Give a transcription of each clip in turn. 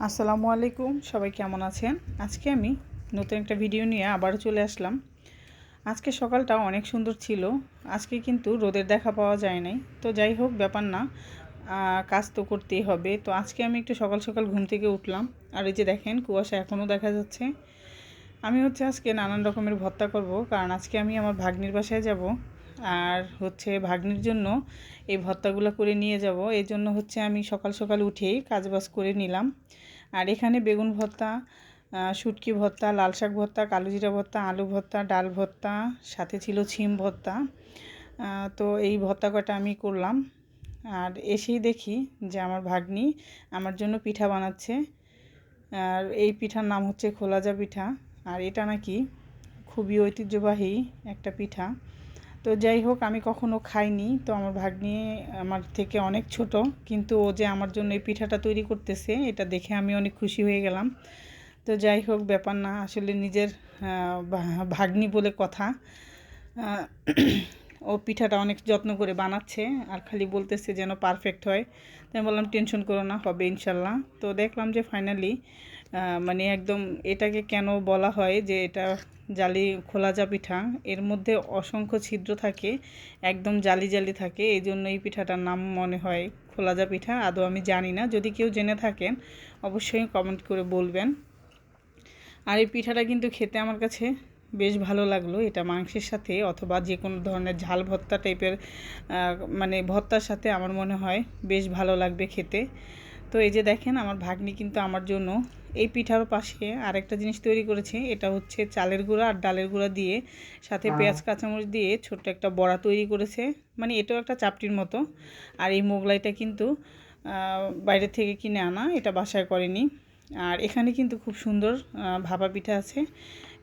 আসসালামু আলাইকুম, সবাই কেমন আছেন? আজকে আমি নতুন একটা ভিডিও নিয়ে আবার চলে আসলাম। আজকে সকালটা অনেক সুন্দর ছিল। আজকে কিন্তু রোদের দেখা পাওয়া যায় নাই, তো যাই হোক ব্যাপার না, কাজ তো করতেই হবে। তো আজকে আমি একটু সকাল সকাল ঘুম থেকে উঠলাম, আর এই যে দেখেন কুয়াশা এখনও দেখা যাচ্ছে। আমি আজকে নানান রকমের ভর্তা করব, কারণ আজকে আমি আমার ভাগ্নির বাসায় যাব, আর ভাগ্নির জন্য এই ভর্তাগুলো করে নিয়ে যাব। এই জন্য আমি সকাল সকাল উঠেই কাজবাজ করে নিলাম। আর এখানে বেগুন ভর্তা, শুটকি ভর্তা, লাল শাক ভর্তা, কালো জিরা ভর্তা, আলু ভর্তা, ডাল ভর্তা, সাথে ছিল ছিম ভর্তা। তো এই ভর্তা কটা আমি করলাম। আর এসেই দেখি যে আমার ভাগ্নি আমার জন্য পিঠা বানাচ্ছে। আর এই পিঠার নাম হচ্ছে খোলাজা পিঠা। আর এটা নাকি খুবই ঐতিহ্যবাহী একটা পিঠা। তো যাই হোক, আমি কখনো খাইনি। তো আমার ভাগ্নি আমার থেকে অনেক ছোট, কিন্তু ও যে আমার জন্য এই পিঠাটা তৈরি করতেছে এটা দেখে আমি অনেক খুশি হয়ে গেলাম। তো যাই হোক ব্যাপার না, আসলে নিজের ভাগ্নি বলে কথা। ও পিঠাটা অনেক যত্ন করে বানাচ্ছে, আর খালি বলতেছে যেন পারফেক্ট হয়। তাই বললাম টেনশন করো না, হবে ইনশাল্লাহ। তো দেখলাম যে ফাইনালি মানে একদম এটাকে কেন বলা হয় যে এটা জালি খোলাজা পিঠা, এর মধ্যে অসংখ্য ছিদ্র থাকে, একদম জালি জালি থাকে, এই জন্য এই পিঠাটার নাম মনে হয় খোলাজা পিঠা। আদৌ আমি জানি না, যদি কেউ জেনে থাকেন অবশ্যই কমেন্ট করে বলবেন। আর এই পিঠাটা কিন্তু খেতে আমার কাছে বেশ ভালো লাগলো। এটা মাংসের সাথে অথবা যে কোনো ধরনের ঝাল ভর্তা টাইপের মানে ভর্তার সাথে আমার মনে হয় বেশ ভালো লাগবে খেতে। তো এই যে দেখেন আমার ভাগ্নি কিন্তু আমার জন্য এই পিঠার পাশে আরেকটা জিনিস তৈরি করেছে। এটা হচ্ছে চালের গুঁড়া আর ডালের গুঁড়া দিয়ে সাথে পেঁয়াজ কাঁচামরিচ দিয়ে ছোট্ট একটা বড়া তৈরি করেছে, মানে এটাও একটা চাপটির মতো। আর এই মোগলাইটা কিন্তু বাইরে থেকে কিনে আনা, এটা বাসায় করেনি। আর এখানে কিন্তু খুব সুন্দর ভাপা পিঠা আছে।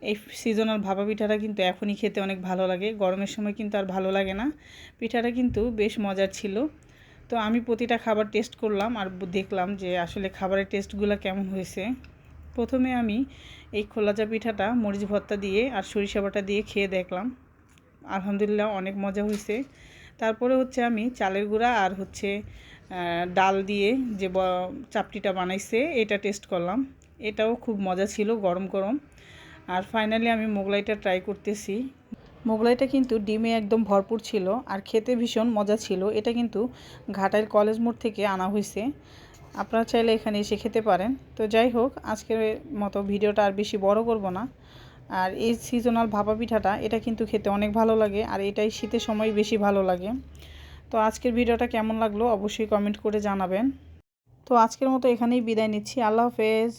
এই সিজনাল ভাপা পিঠাটা কিন্তু এখনই খেতে অনেক ভালো লাগে, গরমের সময় কিন্তু আর ভালো লাগে না। পিঠাটা কিন্তু বেশ মজার ছিল। তো আমি প্রতিটা খাবার টেস্ট করলাম আর দেখলাম যে আসলে খাবারের টেস্টগুলো কেমন হয়েছে। প্রথমে আমি এই খোলাজা পিঠাটা মরিচ ভর্তা দিয়ে আর সরিষা বাটা দিয়ে খেয়ে দেখলাম, আলহামদুলিল্লাহ অনেক মজা হয়েছে। তারপরে আমি চালের গুঁড়া আর ডাল দিয়ে যে চাপটিটা বানাইছে এটা টেস্ট করলাম, এটাও খুব মজা ছিল গরম গরম। আর ফাইনালি আমি মোগলাইটা ট্রাই করতেছি। মোগলাইটা কিন্তু ডিমে একদম ভরপুর ছিল আর খেতে ভীষণ মজা ছিল। এটা কিন্তু ঘাটাইল কলেজ মোড় থেকে আনা হয়েছে, আপনারা চাইলে এখানে এসে খেতে পারেন। তো যাই হোক, আজকের মতো ভিডিওটা আর বেশি বড় করব না। আর এই সিজনাল ভাপা পিঠাটা এটা কিন্তু খেতে অনেক ভালো লাগে, আর এটাই শীতের সময় বেশি ভালো লাগে। তো আজকের ভিডিওটা কেমন লাগলো অবশ্যই কমেন্ট করে জানাবেন। তো আজকের মতো এখানেই বিদায় নিচ্ছি, আল্লাহ হাফেজ।